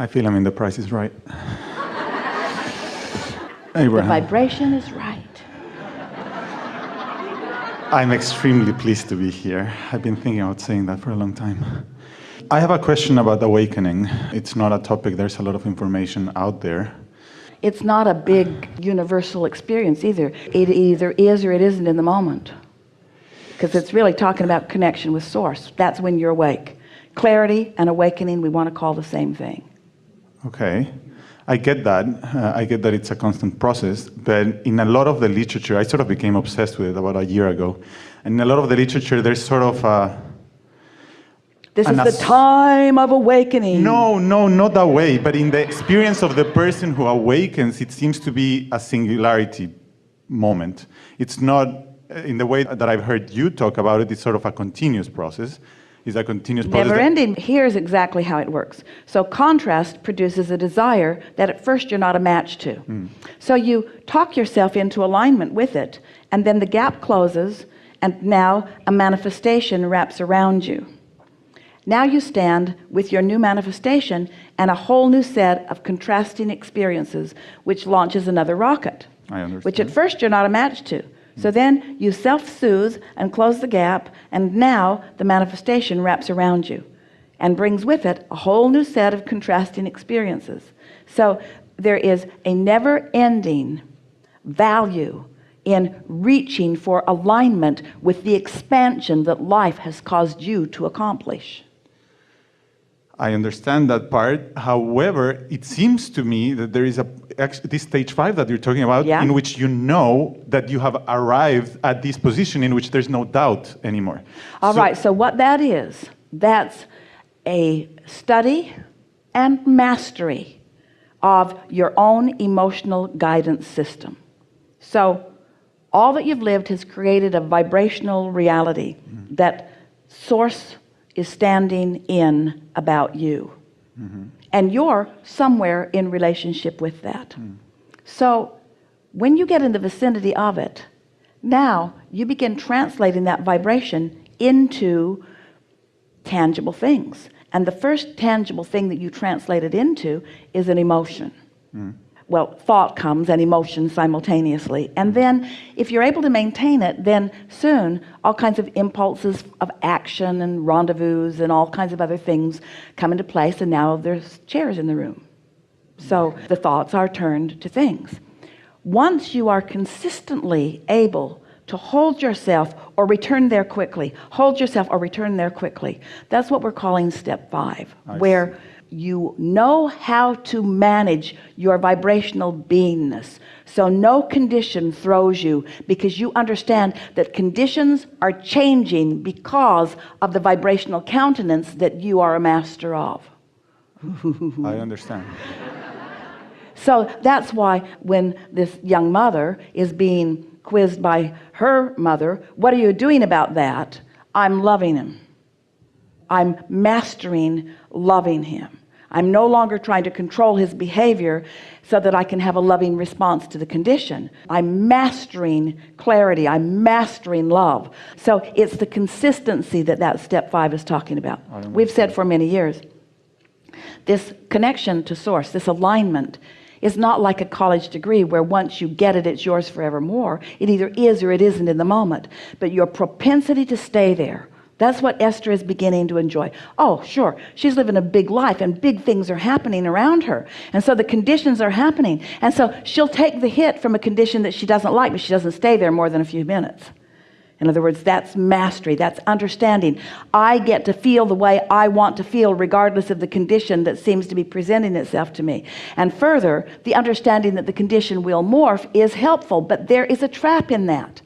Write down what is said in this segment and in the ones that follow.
I feel I'm in The Price is Right. The vibration is right. I'm extremely pleased to be here. I've been thinking about saying that for a long time. I have a question about awakening. It's not a topic, there's a lot of information out there. It's not a big universal experience either. It either is or it isn't in the moment. Because it's really talking about connection with Source. That's when you're awake. Clarity and awakening, we want to call the same thing. Okay. I get that. I get that it's a constant process, but in a lot of the literature, I sort of became obsessed with it about a year ago. And in a lot of the literature, there's sort of this is the time of awakening. No, not that way. But in the experience of the person who awakens, it seems to be a singularity moment. It's not, in the way that I've heard you talk about it, it's sort of a continuous process. Is a continuous process. Never ending. Here's exactly how it works. So contrast produces a desire that at first you're not a match to. So you talk yourself into alignment with it, and then the gap closes, and now a manifestation wraps around you. Now you stand with your new manifestation and a whole new set of contrasting experiences, which launches another rocket, which at first you're not a match to. So then you self-soothe and close the gap, and now the manifestation wraps around you and brings with it a whole new set of contrasting experiences. So there is a never-ending value in reaching for alignment with the expansion that life has caused you to accomplish. I understand that part. However, it seems to me that there is this stage 5 that you're talking about, in which you know that you have arrived at this position in which there's no doubt anymore. All right, so what that is, that's a study and mastery of your own emotional guidance system. So all that you've lived has created a vibrational reality that Source is standing in about you. And you're somewhere in relationship with that. So when you get in the vicinity of it, now you begin translating that vibration into tangible things. And the first tangible thing that you translate it into is an emotion. Well, thought comes and emotion simultaneously. And then if you're able to maintain it, then soon all kinds of impulses of action and rendezvous and all kinds of other things come into place, and now there's chairs in the room. So the thoughts are turned to things. Once you are consistently able to hold yourself or return there quickly, hold yourself or return there quickly, that's what we're calling step 5, where you know how to manage your vibrational beingness. So no condition throws you, because you understand that conditions are changing because of the vibrational countenance that you are a master of. I understand. So that's why when this young mother is being quizzed by her mother, what are you doing about that? I'm loving him. I'm mastering loving him. I'm no longer trying to control his behavior so that I can have a loving response to the condition. I'm mastering clarity. I'm mastering love. So it's the consistency that step 5 is talking about. We've said for many years, this connection to Source, this alignment, is not like a college degree where once you get it, it's yours forevermore. It either is or it isn't in the moment. But your propensity to stay there, that's what Esther is beginning to enjoy. Oh, sure, she's living a big life and big things are happening around her. And so the conditions are happening. And so she'll take the hit from a condition that she doesn't like, but she doesn't stay there more than a few minutes. In other words, that's mastery, that's understanding. I get to feel the way I want to feel regardless of the condition that seems to be presenting itself to me. And further, the understanding that the condition will morph is helpful, but there is a trap in that.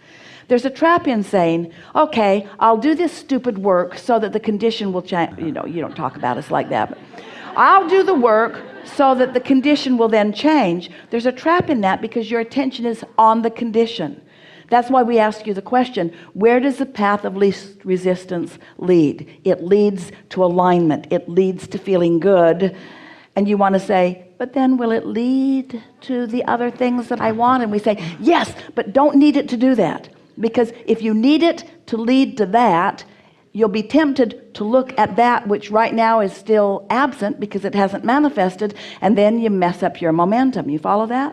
There's a trap in saying, okay, I'll do this stupid work so that the condition will change. You know, you don't talk about us like that, but I'll do the work so that the condition will then change. There's a trap in that because your attention is on the condition. That's why we ask you the question, where does the path of least resistance lead? It leads to alignment. It leads to feeling good. And you want to say, but then will it lead to the other things that I want? And we say, yes, but don't need it to do that. Because if you need it to lead to that, you'll be tempted to look at that which right now is still absent because it hasn't manifested, and then you mess up your momentum. You follow that?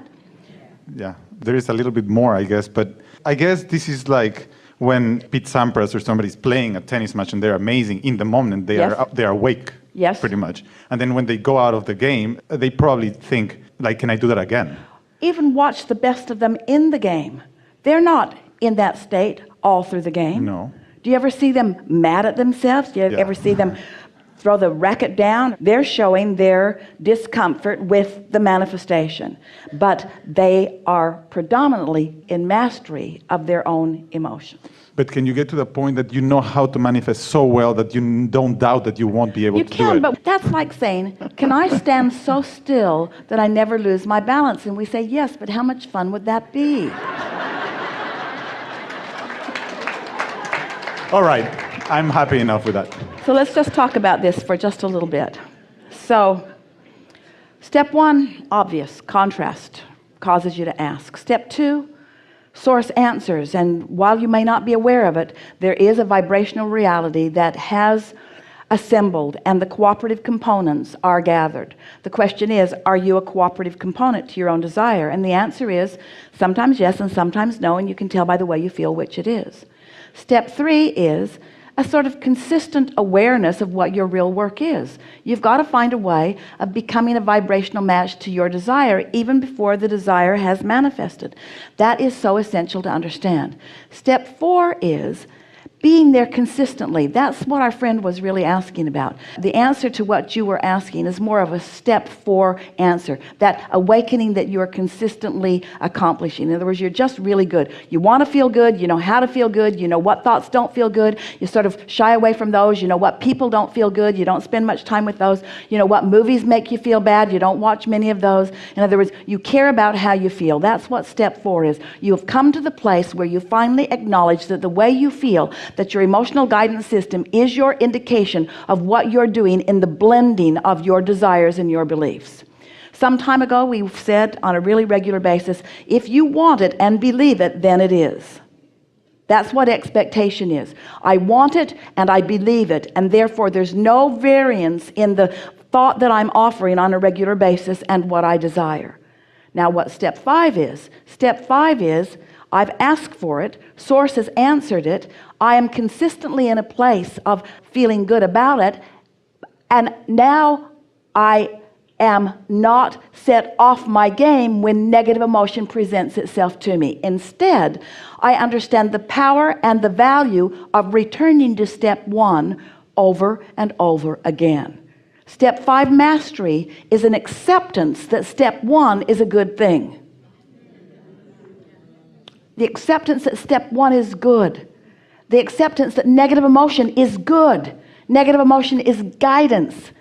Yeah, there is a little bit more, I guess, but I guess this is like when Pete Sampras or somebody's playing a tennis match and they're amazing in the moment, they're awake, yes, pretty much. And then when they go out of the game, they probably think, like, can I do that again? Even watch the best of them in the game. They're not in that state all through the game. No. Do you ever see them mad at themselves? Do you ever see them throw the racket down? They're showing their discomfort with the manifestation, but they are predominantly in mastery of their own emotions. But can you get to the point that you know how to manifest so well that you don't doubt that you won't be able to do it? You can, but that's like saying, can I stand so still that I never lose my balance? And we say, yes, but how much fun would that be? All right, I'm happy enough with that. So let's just talk about this for just a little bit. So, step 1, obvious, contrast, causes you to ask. Step 2, source answers. And while you may not be aware of it, there is a vibrational reality that has assembled and the cooperative components are gathered. The question is, are you a cooperative component to your own desire? And the answer is sometimes yes and sometimes no, and you can tell by the way you feel which it is. Step 3 is a sort of consistent awareness of what your real work is. You've got to find a way of becoming a vibrational match to your desire even before the desire has manifested. That is so essential to understand. Step 4 is being there consistently. That's what our friend was really asking about. The answer to what you were asking is more of a step 4 answer, that awakening that you are consistently accomplishing. In other words, you're just really good. You want to feel good, you know how to feel good, you know what thoughts don't feel good, you sort of shy away from those, you know what people don't feel good, you don't spend much time with those, you know what movies make you feel bad, you don't watch many of those. In other words, you care about how you feel. That's what step 4 is. You have come to the place where you finally acknowledge that the way you feel, that your emotional guidance system is your indication of what you're doing in the blending of your desires and your beliefs. Some time ago, we said on a really regular basis, if you want it and believe it, then it is. That's what expectation is. I want it and I believe it, and therefore there's no variance in the thought that I'm offering on a regular basis and what I desire. Now, what step 5 is? Step 5 is, I've asked for it, source has answered it, I am consistently in a place of feeling good about it, and now I am not set off my game when negative emotion presents itself to me. Instead, I understand the power and the value of returning to step 1 over and over again. Step 5 mastery is an acceptance that step 1 is a good thing. The acceptance that step 1 is good. The acceptance that negative emotion is good. Negative emotion is guidance,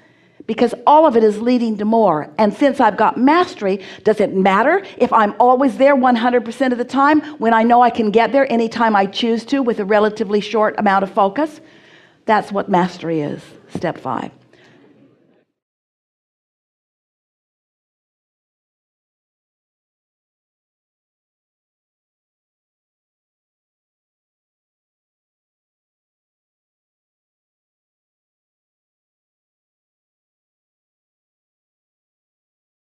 because all of it is leading to more. And since I've got mastery, does it matter if I'm always there 100% of the time when I know I can get there anytime I choose to with a relatively short amount of focus? That's what mastery is, step 5.